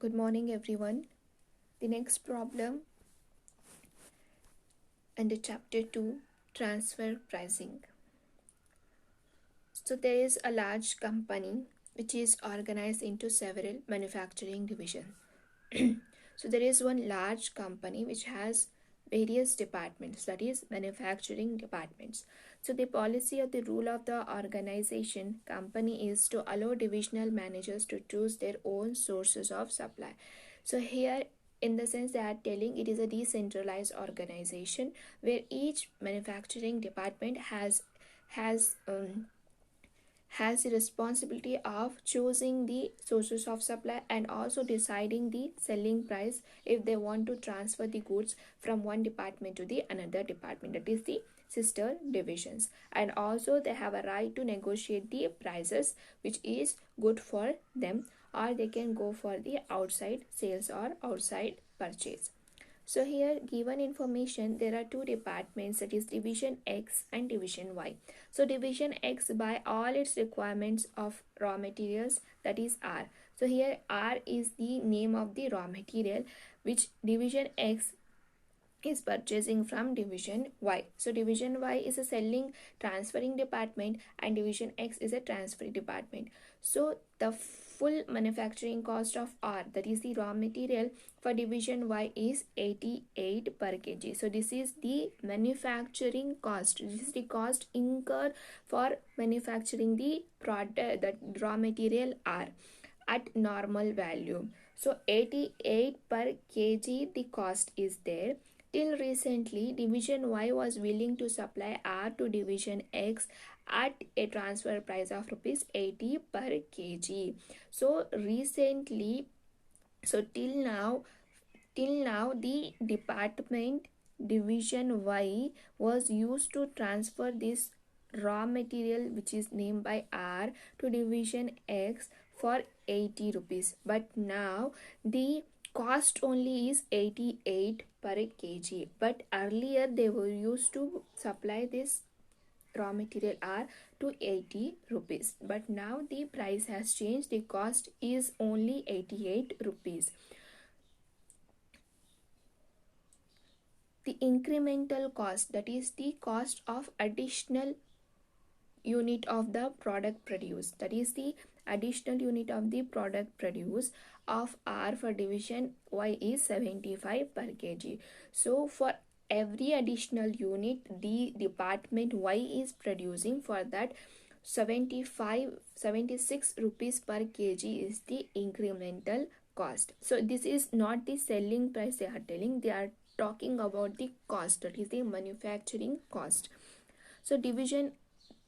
Good morning, everyone. The next problem under chapter 2, transfer pricing. So there is a large company which is organized into several manufacturing divisions. So there is one large company which has various departments, that is manufacturing departments. So the policy or the rule of the organization company is to allow divisional managers to choose their own sources of supply. So here, in the sense, they are telling it is a decentralized organization where each manufacturing department has um, has the responsibility of choosing the sources of supply and also deciding the selling price if they want to transfer the goods from one department to the another department, that is the sister divisions. And also they have a right to negotiate the prices which is good for them, or they can go for the outside sales or outside purchase. So here, given information, there are two departments, that is division X and division Y. So division X buy all its requirements of raw materials, that is R. So here R is the name of the raw material which division X is purchasing from division Y. So division Y is a selling transferring department and division X is a transferring department. So the full manufacturing cost of R, that is the raw material for division Y, is 88 per kg. So this is the manufacturing cost. This is the cost incurred for manufacturing the product, the raw material R at normal value. So 88 per kg the cost is there. Till recently, Division Y was willing to supply R to Division X at a transfer price of rupees 80 per kg. So recently, so till now the department Division Y was used to transfer this raw material which is named by R to Division X for 80 rupees, but now the cost only is 88 per kg. But earlier they were used to supply this raw material R to 80 rupees, but now the price has changed, the cost is only 88 rupees. The incremental cost, that is the cost of additional unit of the product produced, that is the additional unit of the product produced of R for division Y is 75 per kg. So for every additional unit the department Y is producing, for that 76 rupees per kg is the incremental cost. So this is not the selling price they are telling, they are talking about the cost, that is the manufacturing cost. So division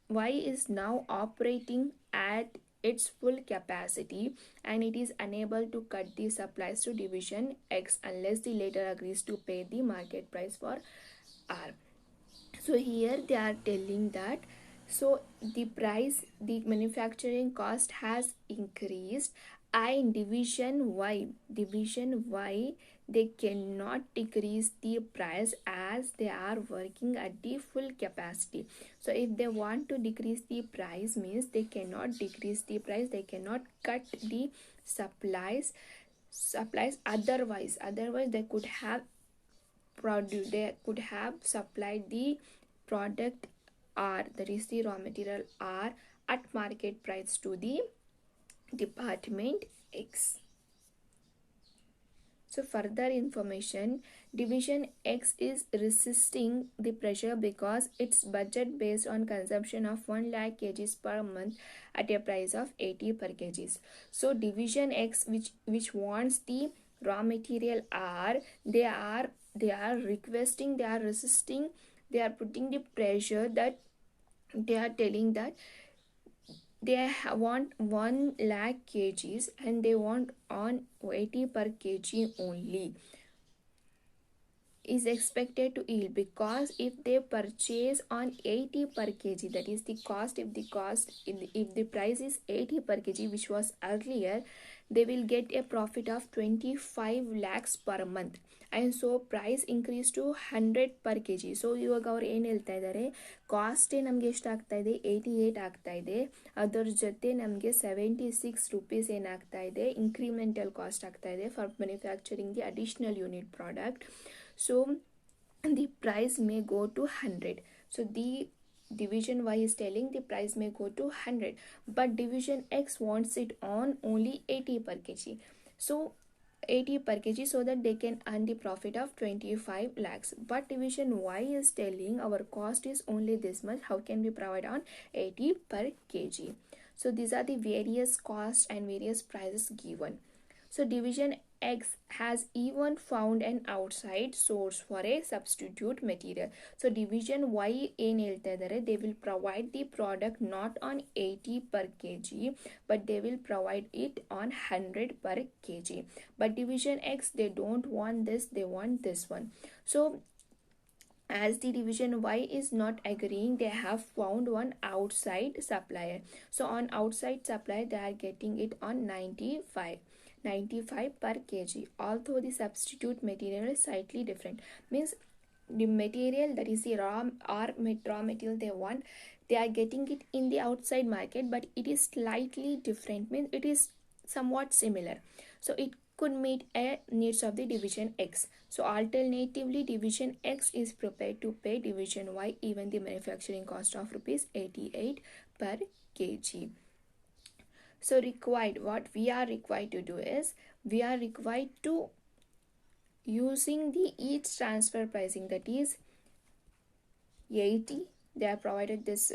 Y is now operating at its full capacity and it is unable to cut the supplies to division X unless the latter agrees to pay the market price for R. So here they are telling that so the price, the manufacturing cost has increased, and division Y they cannot decrease the price as they are working at the full capacity. So if they want to decrease the price, means they cannot decrease the price, they cannot cut the supplies otherwise they could have supplied the product R, that is the raw material R, at market price to the department X. So further information, division X is resisting the pressure because its budget based on consumption of 1 lakh kgs per month at a price of 80 per kgs. So division X, which wants the raw material R, they are requesting, they are resisting, they are putting the pressure, that they are telling that they want 1 lakh kgs and they want on 80 per kg only. is expected to yield, because if they purchase on 80 per kg, that is the cost, if the price is 80 per kg, which was earlier, they will get a profit of 25 lakhs per month. And so price increase to 100 per kg. So ಇವಾಗ ಅವ್ರು ಏನು ಹೇಳ್ತಾ ಇದ್ದಾರೆ, ಕಾಸ್ಟೇ ನಮಗೆ ಎಷ್ಟಾಗ್ತಾ ಇದೆ, 88 ಆಗ್ತಾ ಇದೆ, ಅದರ ಜೊತೆ ನಮಗೆ 76 ರೂಪೀಸ್ ಏನಾಗ್ತಾ ಇದೆ, ಇನ್ಕ್ರಿಮೆಂಟಲ್ ಕಾಸ್ಟ್ ಆಗ್ತಾ ಇದೆ for manufacturing the additional unit product. So the price may go to 100. So the division Y is telling the price may go to 100, but division X wants it on only 80 per kg. So 80 per kg, so that they can earn the profit of 25 lakhs. But division Y is telling our cost is only this much, how can we provide on 80 per kg? So these are the various costs and various prices given. So division X has even found an outside source for a substitute material. So division Y ಏನು ಹೇಳ್ತಾ ಇದ್ದಾರೆ, they will provide the product not on 80 per kg, but they will provide it on 100 per kg. But division X, they don't want this, they want this one. So as the division Y is not agreeing, they have found one outside supplier. So on outside supplier, they are getting it on 95 per kg, although the substitute material is slightly different. Means the material, that is the raw material they want, they are getting it in the outside market, but it is slightly different, means it is somewhat similar, so it could meet a needs of the division X. So alternatively, division X is prepared to pay division Y even the manufacturing cost of rupees 88 per kg. So what we are required to do is, we are required to using the each transfer pricing, that is 80, they are provided this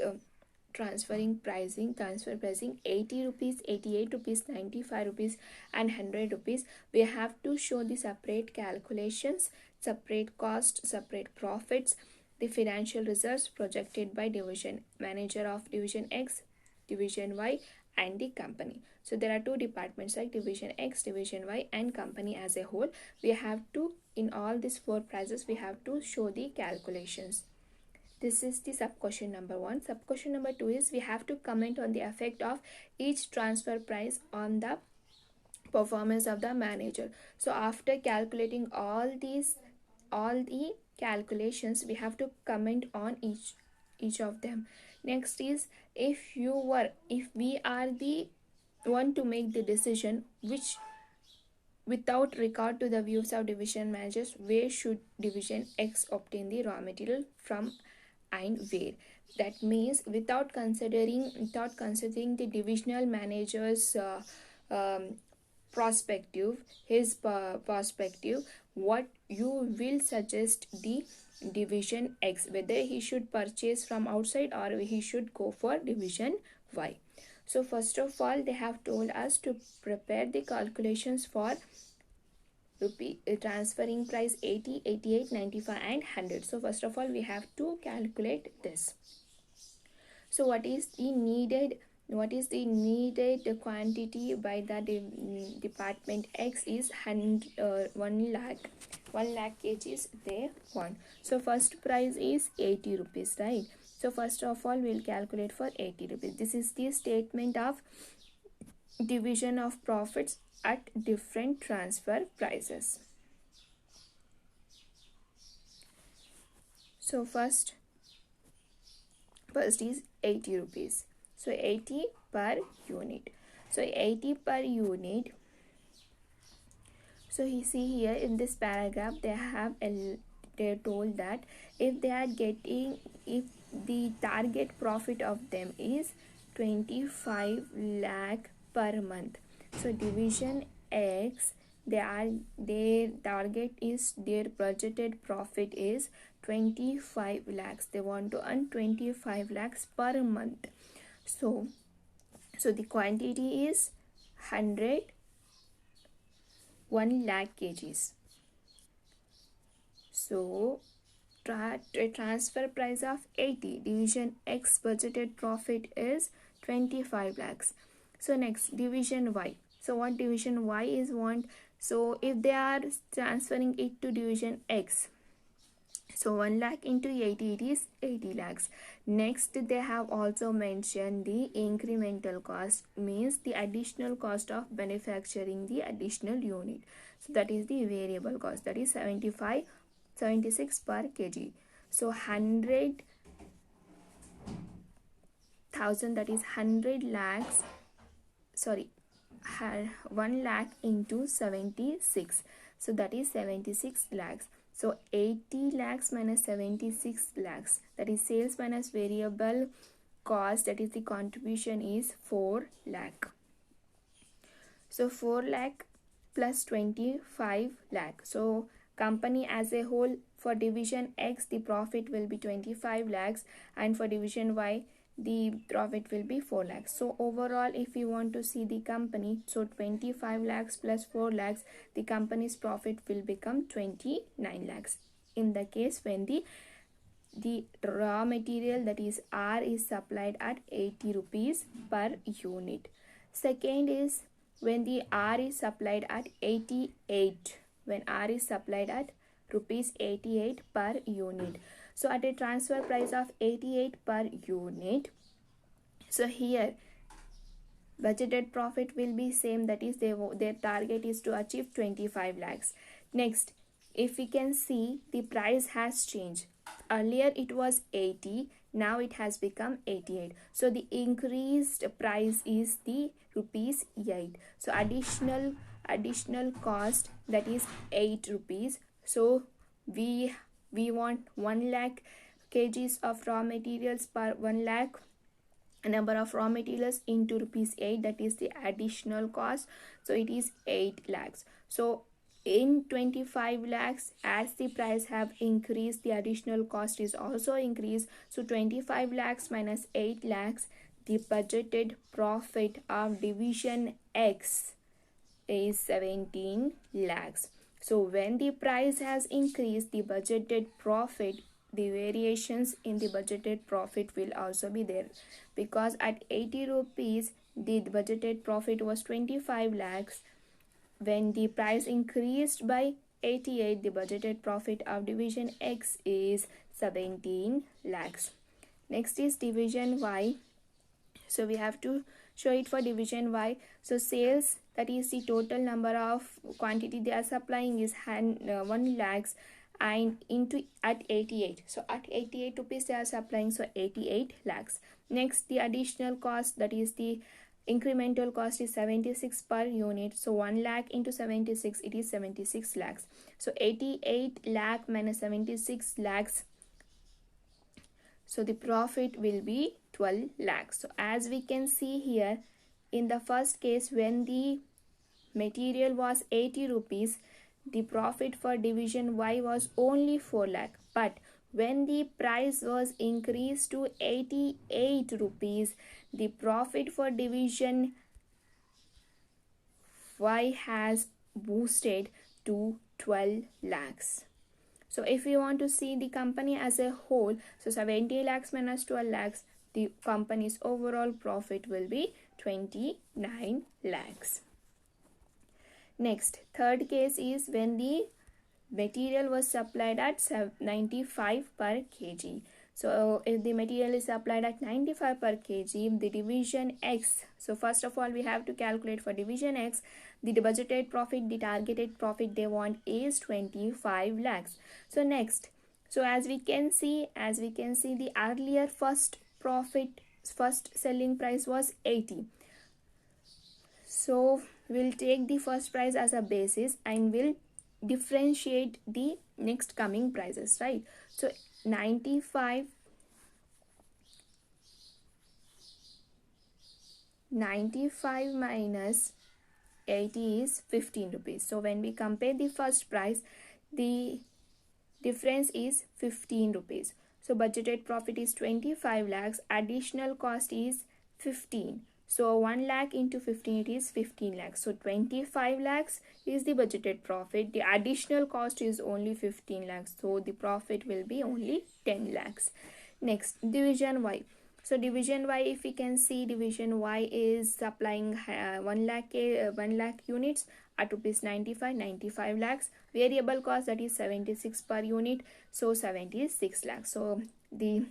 transfer pricing 80 rupees, 88 rupees, 95 rupees and 100 rupees. We have to show the separate calculations, separate cost, separate profits, the financial results projected by division manager of division X, division Y and the company. So there are two departments like division X, division Y and company as a whole. We have to, in all these four prices, we have to show the calculations. This is the sub question number 1. Sub question number 2 is, we have to comment on the effect of each transfer price on the performance of the manager. So after calculating all the calculations, we have to comment on each of them. Next is, if we are the one to make the decision, which without regard to the views of division managers, where should division X obtain the raw material from and where? That means without considering the divisional manager's perspective, what you will suggest the division X, whether he should purchase from outside or he should go for division Y. So first of all, they have told us to prepare the calculations for transferring price 80, 88, 95 and 100. So first of all, we have to calculate this. So what is the needed quantity by the department X is 1 lakh kgs they want. So first price is 80 rupees, right? So first of all, we'll calculate for 80 rupees. This is the statement of division of profits at different transfer prices. So first is 80 rupees. So 80 per unit. So 80 per unit. So you see here in this paragraph, they're told that if the target profit of them is 25 lakh per month. So division X, their target is, their budgeted profit is 25 lakhs. They want to earn 25 lakhs per month. So the quantity is 1 lakh kgs. So transfer price of 80, division X budgeted profit is 25 lakhs. So next, division Y. So what division Y is want? So if they are transferring it to division X, So 1 lakh into 80, it is 80 lakhs. Next, they have also mentioned the incremental cost, means the additional cost of manufacturing the additional unit. So that is the variable cost, that is 76 per kg. So 100,000, that is 100 lakhs, sorry, 1 lakh into 76, so that is 76 lakhs. So 80 lakhs minus 76 lakhs, that is sales minus variable cost, that is the contribution, is 4 lakh. So 4 lakh plus 25 lakh. So company as a whole, for division X the profit will be 25 lakhs, and for division Y the profit will be 4 lakhs. So overall, if you want to see the company, so 25 lakhs plus 4 lakhs, the company's profit will become 29 lakhs in the case when the raw material, that is R, is supplied at 80 rupees per unit. Second is when the R is supplied at 88, when R is supplied at rupees 88 per unit. So at a transfer price of 88 per unit, so here budgeted profit will be same, that is their target is to achieve 25 lakhs. Next, if we can see, the price has changed. Earlier it was 80, now it has become 88. So the increased price is the rupees 8. So additional cost, that is 8 rupees. So we want 1 lakh kgs of raw materials per 1 lakh number of raw materials into rupees 8, that is the additional cost. So it is 8 lakhs. So in 25 lakhs, as the price have increased, the additional cost is also increased. So 25 lakhs minus 8 lakhs, the budgeted profit of division X is 17 lakhs. So when the price has increased, the budgeted profit, the variations in the budgeted profit will also be there, because at 80 rupees the budgeted profit was 25 lakhs. When the price increased by 88, the budgeted profit of division X is 17 lakhs. Next is division Y. So we have to show it for division Y. So sales, that is the total number of quantity they are supplying, is 1 lakhs, and into at 88. So at 88 rupees they are supplying, so 88 lakhs. Next, the additional cost, that is the incremental cost, is 76 per unit. So 1 lakh into 76, it is 76 lakhs. So 88 lakh minus 76 lakhs, so the profit will be 12 lakhs. So as we can see here, in the first case, when the material was 80 rupees, the profit for division Y was only 4 lakh. But when the price was increased to 88 rupees, the profit for division Y has boosted to 12 lakhs. So if we want to see the company as a whole, so 70 lakhs minus 12 lakhs, the company's overall profit will be 29 lakhs. Next, third case is when the material was supplied at 95 per kg. So if the material is supplied at 95 per kg, the division X, so first of all we have to calculate for division X, the budgeted profit, the targeted profit they want is 25 lakhs. So next, so as we can see the earlier first selling price was 80. So we'll take the first price as a basis and we'll differentiate the next coming prices, right? So 95 minus 80 is 15 rupees. So when we compare the first price, the difference is 15 rupees. So budgeted profit is 25 lakhs, additional cost is 15. So 1 lakh into 15, it is 15 lakhs. So 25 lakhs is the budgeted profit. The additional cost is only 15 lakhs. So the profit will be only 10 lakhs. Next, division Y. So division Y, if we can see, division Y is supplying 1 lakh units at rupees 95 lakhs. Variable cost, that is 76 per unit, so 76 lakhs. So the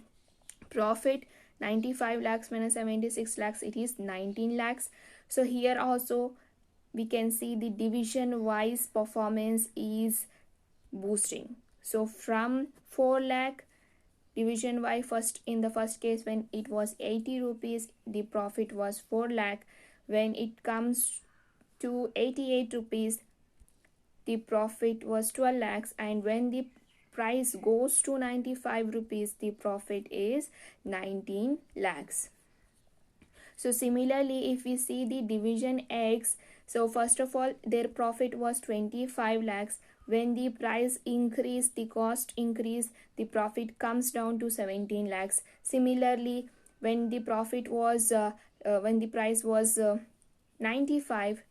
profit, 95 lakhs minus 76 lakhs, it is 19 lakhs. So here also we can see the division wise performance is boosting. So from 4 lakh, division Y, first in the first case when it was 80 rupees, the profit was 4 lakh. When it comes to 88 rupees, the profit was 12 lakhs, and when the price goes to 95 rupees, the profit is 19 lakhs. So similarly, if we see the division X, so first of all their profit was 25 lakhs. When the price increase, the cost increase, the profit comes down to 17 lakhs. Similarly, when the profit was when the price was 95,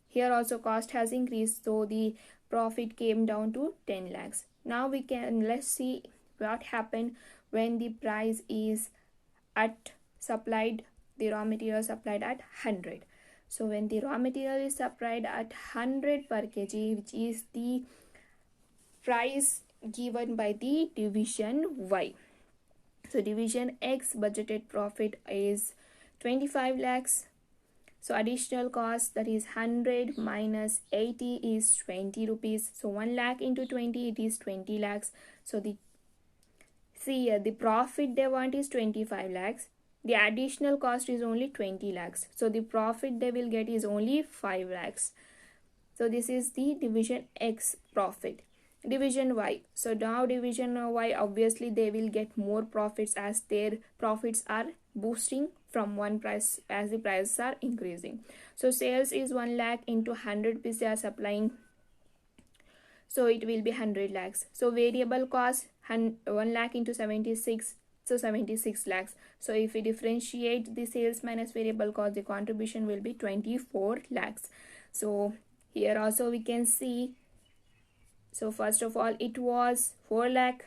here also cost has increased, so the profit came down to 10 lakhs. Now let's see what happened when the price is at supplied, the raw material supplied at 100. So when the raw material is supplied at 100 per kg, which is the price given by the division Y. So division X budgeted profit is 25 lakhs. So additional cost, that is 100 minus 80 is 20 rupees. So 1 lakh into 20, it is 20 lakhs. So the profit they want is 25 lakhs. The additional cost is only 20 lakhs. So the profit they will get is only 5 lakhs. So this is the division X profit. Division Y. So now division Y, obviously they will get more profits as their profits are boosting from one price as the prices are increasing. So sales is 1 lakh into 100 rupees they are supplying, so it will be 100 lakhs. So variable cost 1 lakh into 76, so 76 lakhs. So if we differentiate the sales minus variable cost, the contribution will be 24 lakhs. So here also we can see, so first of all it was 4 lakh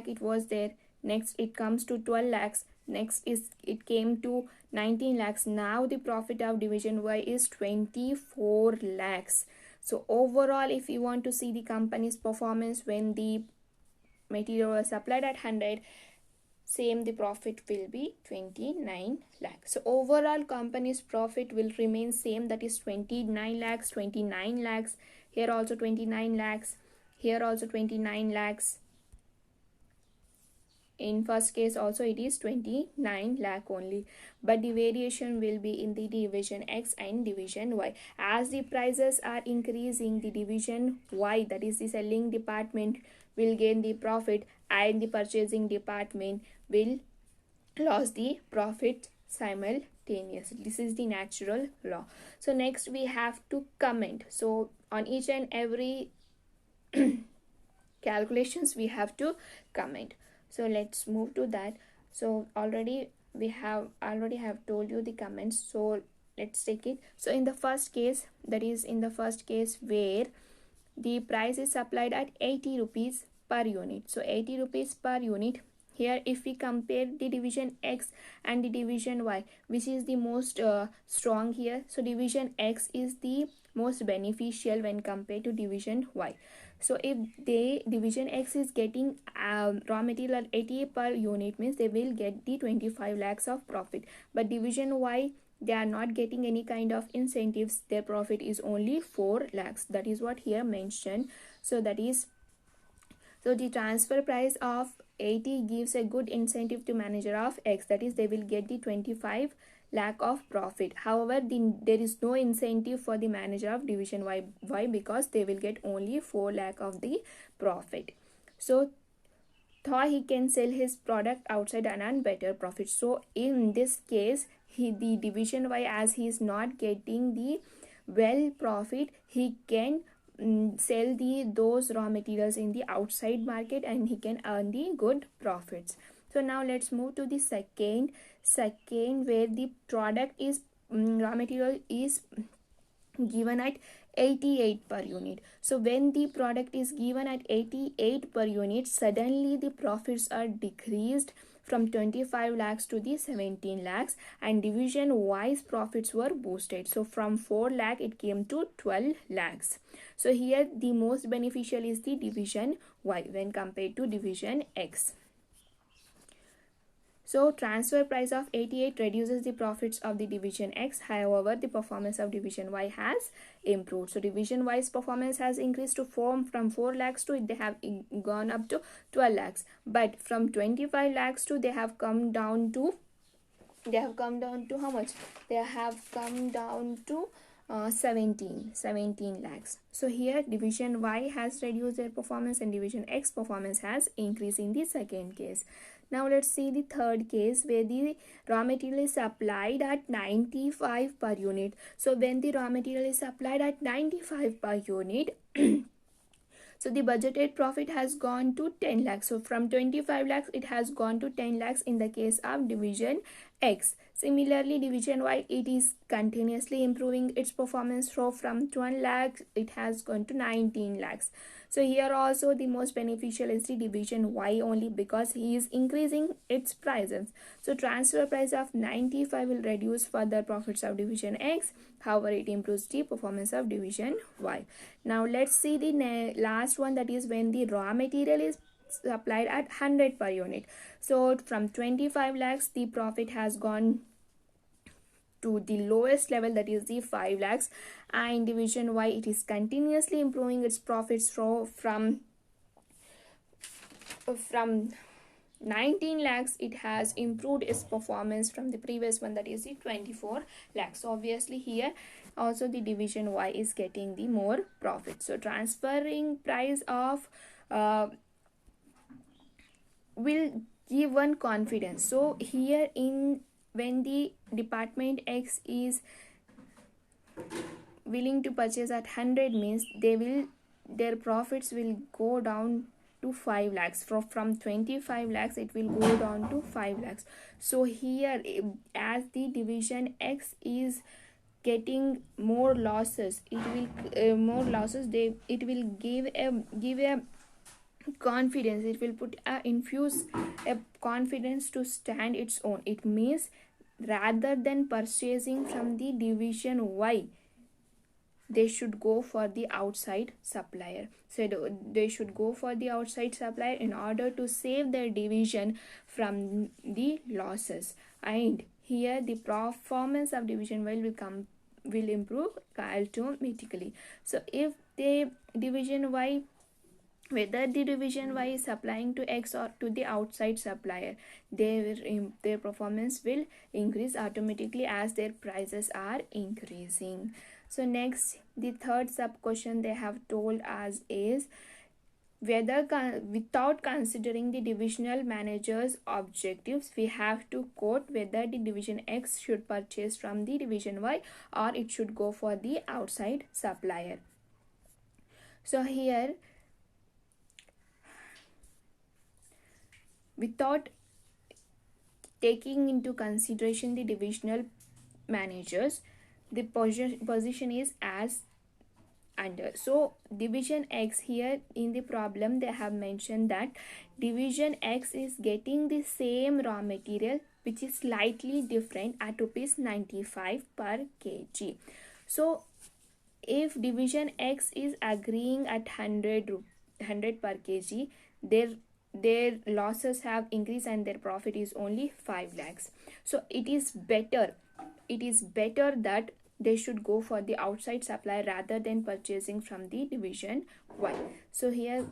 it was there. Next it comes to 12 lakhs. Next is it came to 19 lakhs. Now the profit of division Y is 24 lakhs. So overall, if you want to see the company's performance when the material was supplied at 100, same, the profit will be 29 lakhs. So overall company's profit will remain same, that is 29 lakhs, 29 lakhs. Here also 29 lakhs. Here also 29 lakhs. In first case also it is 29 lakh only, but the variation will be in the division X and division Y. As the prices are increasing, the division Y, that is the selling department, will gain the profit, and the purchasing department will lose the profit simultaneously. This is the natural law. So next we have to comment. So on each and every calculations we have to comment. So let's move to that. So already have told you the comments, so let's take it. So in the first case, that is in the first case where the price is supplied at 80 rupees per unit. So 80 rupees per unit. Here if we compare the division X and the division Y, which is the most strong here, so division X is the most beneficial when compared to division Y. So if the division X is getting raw material at 80 per unit, means they will get the 25 lakhs of profit. But division Y, they are not getting any kind of incentives. Their profit is only 4 lakhs. That is what here mentioned. So that is, so the transfer price of 80 gives a good incentive to manager of X, that is they will get the 25 lakh of profit. However, there is no incentive for the manager of division Y. Why? Because they will get only 4 lakh of the profit. So thought he can sell his product outside and earn better profit. So in this case, the division Y, as he is not getting the well profit, he can sell those raw materials in the outside market, and he can earn the good profits. So now let's move to the second where the product is raw material is given at 88 per unit. So when the product is given at 88 per unit, suddenly the profits are decreased from 25 lakhs to the 17 lakhs, and division wise profits were boosted. So from 4 lakh it came to 12 lakhs. So here the most beneficial is the division Y when compared to division X. So transfer price of 88 reduces the profits of the division X. However, the performance of division Y has improved. So division Y's performance has increased to from 4 lakhs to they have gone up to 12 lakhs. But from 25 lakhs to they have come down to how much? They have come down to 17 lakhs. So here division Y has reduced their performance and division X performance has increased in the second case. Now let's see the third case where the raw material is supplied at 95 per unit. So when the raw material is supplied at 95 per unit, so the budgeted profit has gone to 10 lakhs. So from 25 lakhs it has gone to 10 lakhs in the case of division X. Similarly, division Y, it is continuously improving its performance. So from 12 lakhs it has gone to 19 lakhs. So here also the most beneficial is the division Y only because he is increasing its prices. So transfer price of 95 will reduce further profits of division X. However, it improves the performance of division Y. Now let's see the last one, that is when the raw material is supplied at 100 per unit. So from 25 lakhs the profit has gone to the lowest level, that is the 5 lakhs, and division Y, it is continuously improving its profits from 19 lakhs it has improved its performance from the previous one, that is the 24 lakhs. So obviously here also the division Y is getting the more profit. So transferring price of will give one confidence. So here when the department X is willing to purchase at 100 means their profits will go down to 5 lakhs. From 25 lakhs it will go down to 5 lakhs. So here as the division X is getting more losses, it will give a confidence, it will infuse a confidence to stand its own. It means rather than purchasing from the division Y, they should go for the outside supplier. So they should go for the outside supplier in order to save their division from the losses. And here the performance of division Y will improve automatically. So if the division Y, whether the division Y is supplying to X or to the outside supplier, their performance will increase automatically as their prices are increasing. So next, the third sub question they have told us is whether without considering the divisional manager's objectives, we have to quote whether the division X should purchase from the division Y or it should go for the outside supplier. So here, without taking into consideration the divisional managers, the position is as under. So division X, here in the problem they have mentioned that division X is getting the same raw material which is slightly different at rupees 95 per kg. So if division X is agreeing at 100 per kg, their losses have increased and their profit is only 5 lakhs. So it is better that they should go for the outside supplier rather than purchasing from the division Y. So here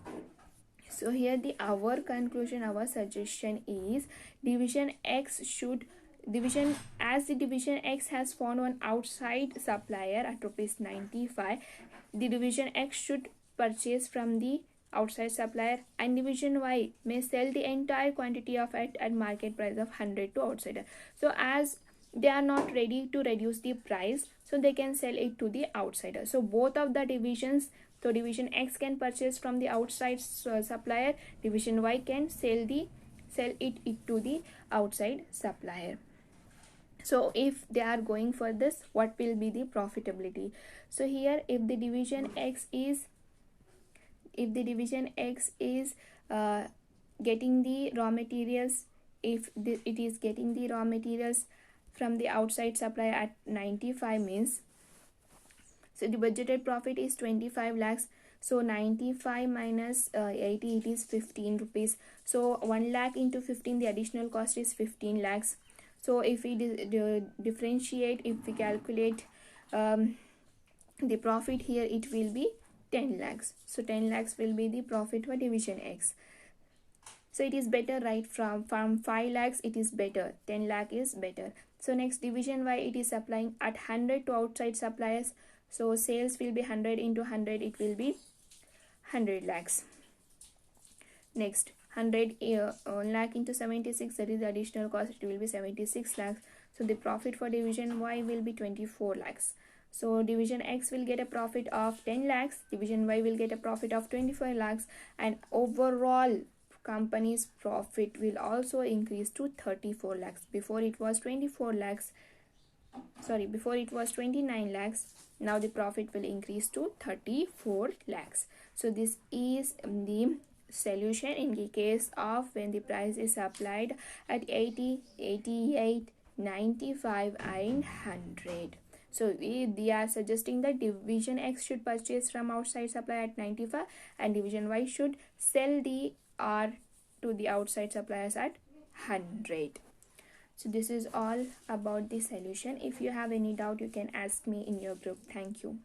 our conclusion, our suggestion is division X as the division X has found one outside supplier at rupees 95, the division X should purchase from the outside supplier, and division Y may sell the entire quantity of it at market price of 100 to outsider. So as they are not ready to reduce the price, so they can sell it to the outsider. So both of the divisions, so division X can purchase from the outside supplier, division Y can sell it to the outside supplier. So if they are going for this, what will be the profitability? So here, if the division X is uh, getting the raw materials, if it is getting the raw materials from the outside supplier at 95, means, so the budgeted profit is 25 lakhs. So 95 minus 80, it is 15 rupees. So 1 lakh into 15, the additional cost is 15 lakhs. So if we differentiate, if we calculate the profit here, it will be 10 lakhs. So 10 lakhs will be the profit for division X. So it is better, right? From 5 lakhs, it is better. 10 lakh is better. So next, division Y, it is supplying at 100 to outside suppliers. So sales will be 100 into 100, it will be 100 lakhs. Next, 100 lakh into 76, that is the additional cost, it will be 76 lakhs. So the profit for division Y will be 24 lakhs. So division X will get a profit of 10 lakhs, division Y will get a profit of 25 lakhs, and overall company's profit will also increase to 34 lakhs. Before it was 24 lakhs, sorry, before it was 29 lakhs. Now the profit will increase to 34 lakhs. So this is the solution in the case of when the price is applied at 80, 88, 95 and 100. So they are suggesting that division X should purchase from outside supplier at 95 and division Y should sell the R to the outside suppliers at 100. So this is all about the solution. If you have any doubt, you can ask me in your group. Thank you.